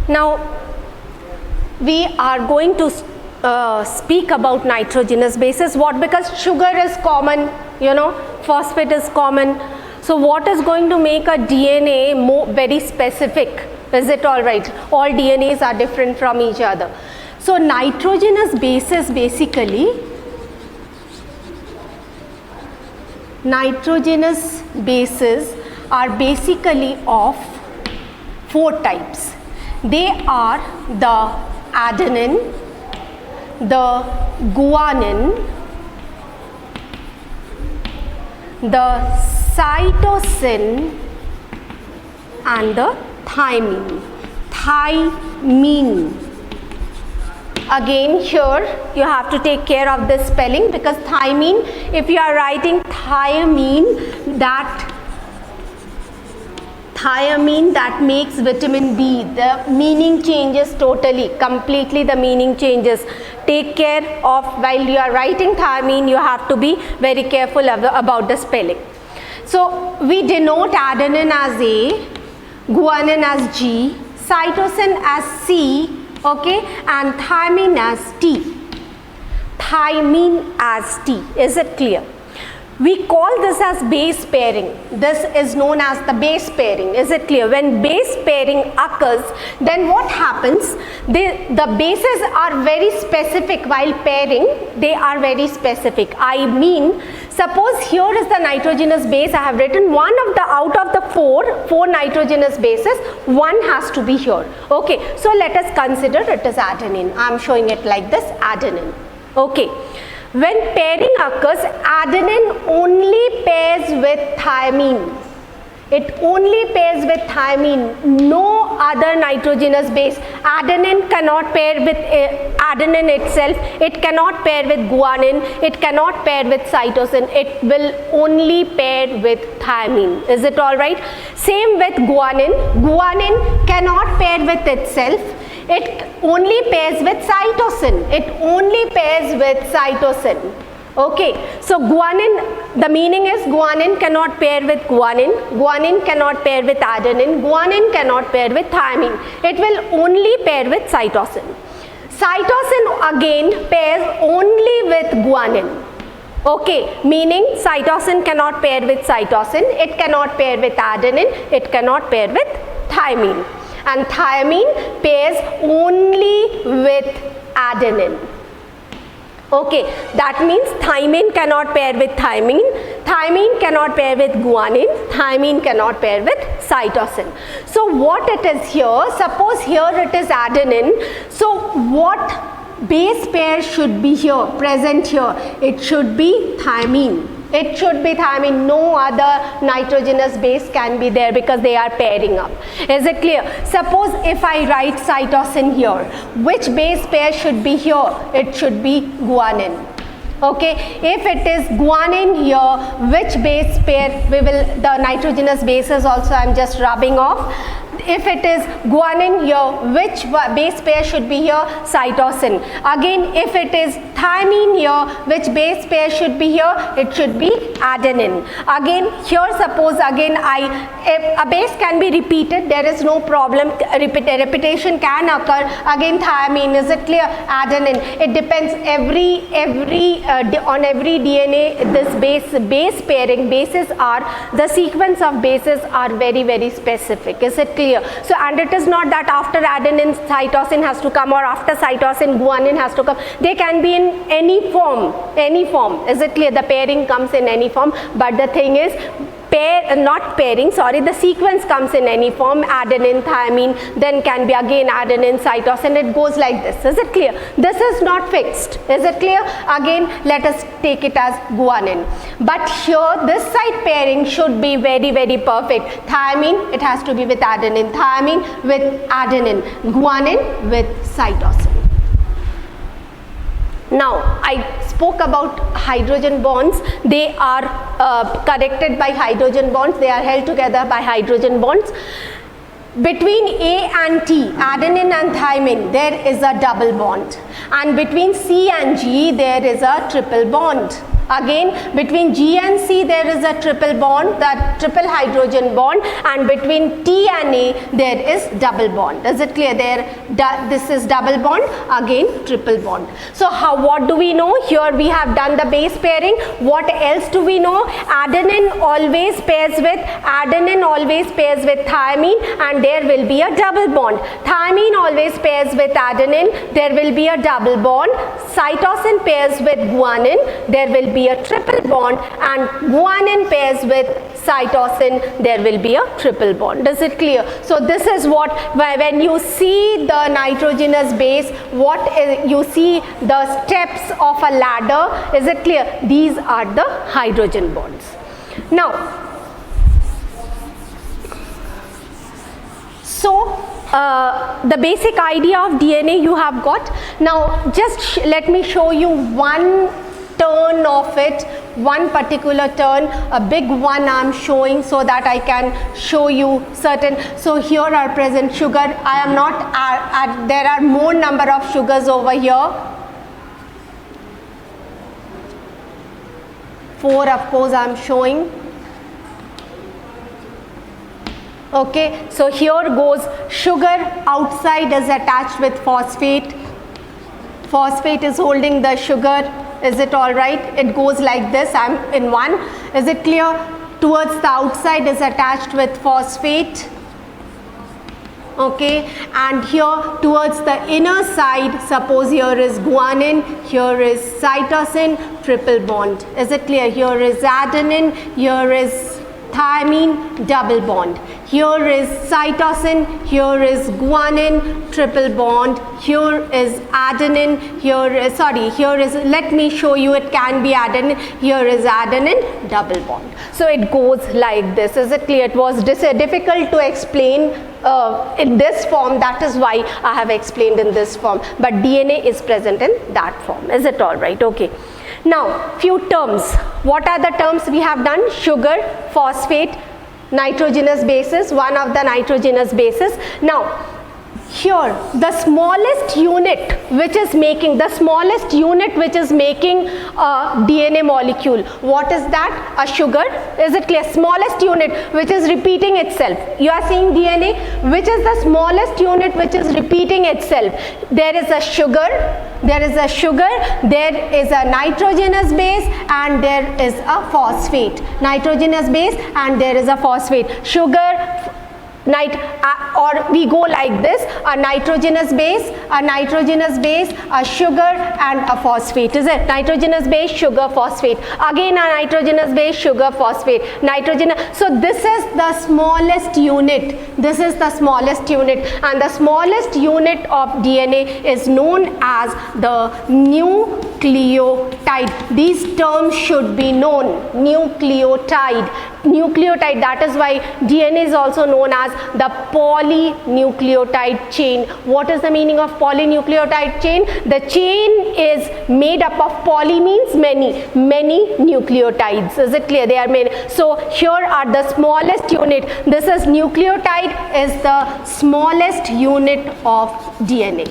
Now we are going to speak about nitrogenous bases. What? Because sugar is common, you know, phosphate is common. So what is going to make a DNA very specific? Is it all right? All DNAs are different from each other. So nitrogenous bases are basically of 4 types. They are the adenine, the guanine, the cytosine, and the thymine. Again, here you have to take care of this spelling, because thymine, if you are writing thiamine, that makes vitamin B. The meaning changes totally, completely the meaning changes. Take care of, while you are writing thiamine, you have to be very careful about the spelling. So we denote adenine as A, guanine as G, cytosine as C, okay, and thymine as T. Thymine as T. Is it clear? We call this as base pairing. This is known as the base pairing. Is it clear? When base pairing occurs, then what happens? The bases are very specific. While pairing, they are very specific. I mean, suppose here is the nitrogenous base. I have written one of the, out of the four nitrogenous bases, one has to be here. Okay, so let us consider it as adenine. I am showing it like this, adenine. Okay. When pairing occurs, adenine only pairs with thymine. It only pairs with thymine, no other nitrogenous base. Adenine cannot pair with adenine itself. It cannot pair with guanine. It cannot pair with cytosine. It will only pair with thymine. Is it all right? Same with guanine. Guanine cannot pair with itself. It only pairs with cytosine. It only pairs with cytosine. Okay, so guanine, the meaning is guanine cannot pair with guanine, guanine cannot pair with adenine, guanine cannot pair with thymine. It will only pair with cytosine. Cytosine again pairs only with guanine. Okay, meaning cytosine cannot pair with cytosine, it cannot pair with adenine, it cannot pair with thymine. And thymine pairs only with adenine. Okay, that means thymine cannot pair with thymine, thymine cannot pair with guanine, thymine cannot pair with cytosine. So what it is here, suppose here it is adenine, so what base pair should be here, present here? It should be thymine. It should be thymine. No other nitrogenous base can be there, because they are pairing up. Is it clear? Suppose if I write cytosine here, which base pair should be here? It should be guanine. Okay, if it is guanine here, which base pair the nitrogenous bases also I am just rubbing off. If it is guanine here, which base pair should be here? Cytosine. Again, if it is thymine here, which base pair should be here? It should be adenine. Again, here suppose again a base can be repeated, there is no problem, repetition can occur. Again thymine, is it clear? Adenine. It depends on every DNA, this base pairing, the sequence of bases are very, very specific. Is it clear? So, and it is not that after adenine cytosine has to come, or after cytosine guanine has to come. They can be in any form. Is it clear? The pairing comes in any form, but the thing is, the sequence comes in any form, adenine, thymine, then can be again adenine, cytosine, it goes like this. Is it clear? This is not fixed. Is it clear? Again, let us take it as guanine. But here, this side pairing should be very, very perfect. Thymine, it has to be with adenine, thymine with adenine, guanine with cytosine. Now, I spoke about hydrogen bonds. They are connected by hydrogen bonds. They are held together by hydrogen bonds. Between A and T, adenine and thymine, there is a double bond. And between C and G, there is a triple bond. Again, between G and C there is a triple bond, that triple hydrogen bond, and between T and A there is double bond. Is it clear? This is double bond, again triple bond. So what do we know? Here we have done the base pairing. What else do we know? Adenine always pairs with thymine, and there will be a double bond. Thymine always pairs with adenine, there will be a double bond. Cytosine pairs with guanine, there will be a triple bond, and guanine pairs with cytosine, there will be a triple bond. Is it clear? So this is what, when you see the nitrogenous base, you see the steps of a ladder. Is it clear? These are the hydrogen bonds. Now, so the basic idea of DNA you have got. Now just let me show you one turn of it, one particular turn, a big one I am showing so that I can show you certain. So here are present sugar. I am not there are more number of sugars over here. 4 of course I am showing. Okay, so here goes sugar, outside is attached with phosphate. Phosphate is holding the sugar. Is it all right? It goes like this. I'm in one. Is it clear? Towards the outside is attached with phosphate. Okay, and here towards the inner side, suppose here is guanine, here is cytosine, triple bond. Is it clear? Here is adenine, here is thymine, double bond. Here is cytosine, here is guanine, triple bond. Here is adenine, let me show you, it can be adenine. Here is adenine, double bond. So it goes like this. Is it clear? It was difficult to explain in this form, that is why I have explained in this form, but DNA is present in that form. Is it all right? Okay. Now, few terms. What are the terms we have done? Sugar, phosphate, nitrogenous bases, one of the nitrogenous bases. Now, here the smallest unit which is making a DNA molecule, what is that? A sugar. Is it clear? Smallest unit which is repeating itself. You are seeing DNA, which is the smallest unit which is repeating itself. There is a sugar, there is a nitrogenous base, and there is a phosphate. Nitrogenous base and there is a phosphate. Sugar, or we go like this: a nitrogenous base, a sugar, and a phosphate. Is it? Nitrogenous base, sugar, phosphate. Again a nitrogenous base, sugar, phosphate. So this is the smallest unit. And the smallest unit of DNA is known as the nucleotide. These terms should be known. Nucleotide, that is why DNA is also known as the polynucleotide chain. What is the meaning of polynucleotide chain? The chain is made up of poly means many nucleotides. Is it clear? They are many. So here are the smallest unit. This is nucleotide, is the smallest unit of DNA.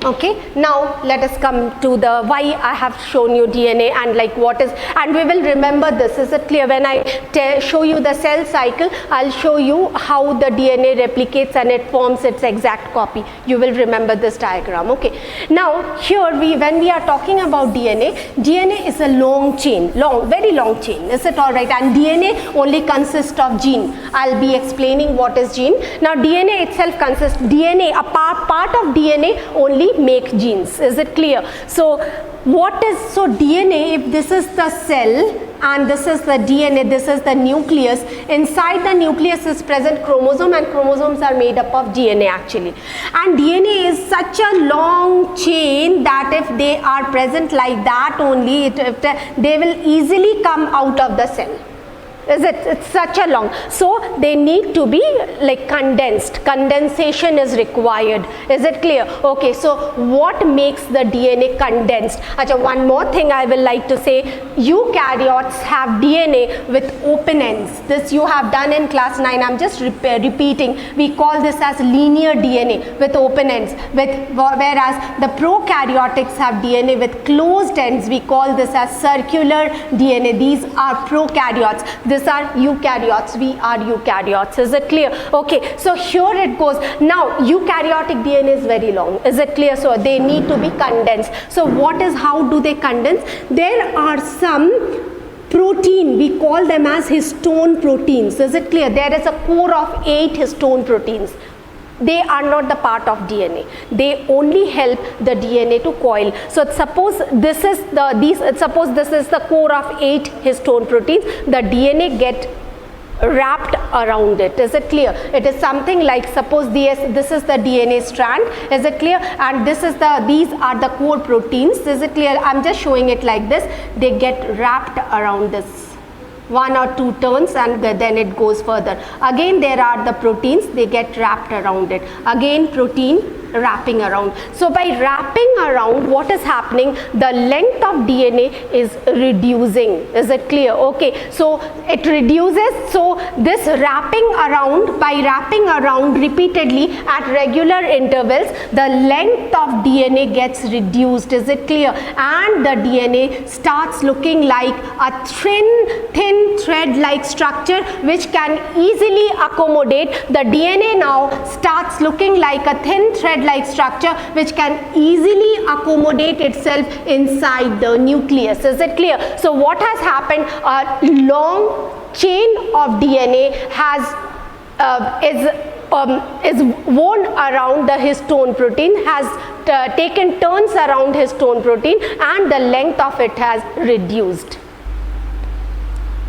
Okay, now let us come to the why I have shown you DNA and like what is, and we will remember this. Is it clear? When I show you the cell cycle, I'll show you how the DNA replicates and it forms its exact copy. You will remember this diagram. Okay, now here when we are talking about DNA is a long chain, very long chain. Is it all right? And DNA only consists of gene. I'll be explaining what is gene. Now DNA itself consists, a part of DNA only make genes. Is it clear? So DNA, if this is the cell and this is the DNA, this is the nucleus, inside the nucleus is present chromosome, and chromosomes are made up of DNA actually. And DNA is such a long chain that if they are present like that only, they will easily come out of the cell. Is it? It's such a long. So they need to be like condensed. Condensation is required. Is it clear? Okay, so what makes the DNA condensed? Achha, one more thing I will like to say. Eukaryotes have DNA with open ends. This you have done in class 9. I'm just repeating. We call this as linear DNA with open ends. Whereas the prokaryotics have DNA with closed ends. We call this as circular DNA. These are prokaryotes. These are eukaryotes. We are eukaryotes. Is it clear? Okay, so here it goes. Now eukaryotic DNA is very long. Is it clear? So they need to be condensed. So how do they condense? There are some protein, we call them as histone proteins. Is it clear? There is a core of 8 histone proteins. They are not the part of DNA. They only help the DNA to coil. So suppose this is the core of 8 histone proteins. The DNA get wrapped around it. Is it clear? It is something like, suppose this is the DNA strand. Is it clear? And these are the core proteins. Is it clear? I'm just showing it like this. They get wrapped around this. 1 or 2 turns and then it goes further. Again there are the proteins, they get wrapped around it. Again protein wrapping around. So by wrapping around, what is happening? The length of DNA is reducing. Is it clear? Okay, so it reduces. So this wrapping around, by wrapping around repeatedly at regular intervals, the length of DNA gets reduced. Is it clear? And the DNA starts looking like a thin thread like structure which can easily accommodate. The DNA now starts looking like a thin thread like structure which can easily accommodate itself inside the nucleus. Is it clear? So what has happened? A long chain of DNA is worn around the histone protein, has taken turns around histone protein, and the length of it has reduced.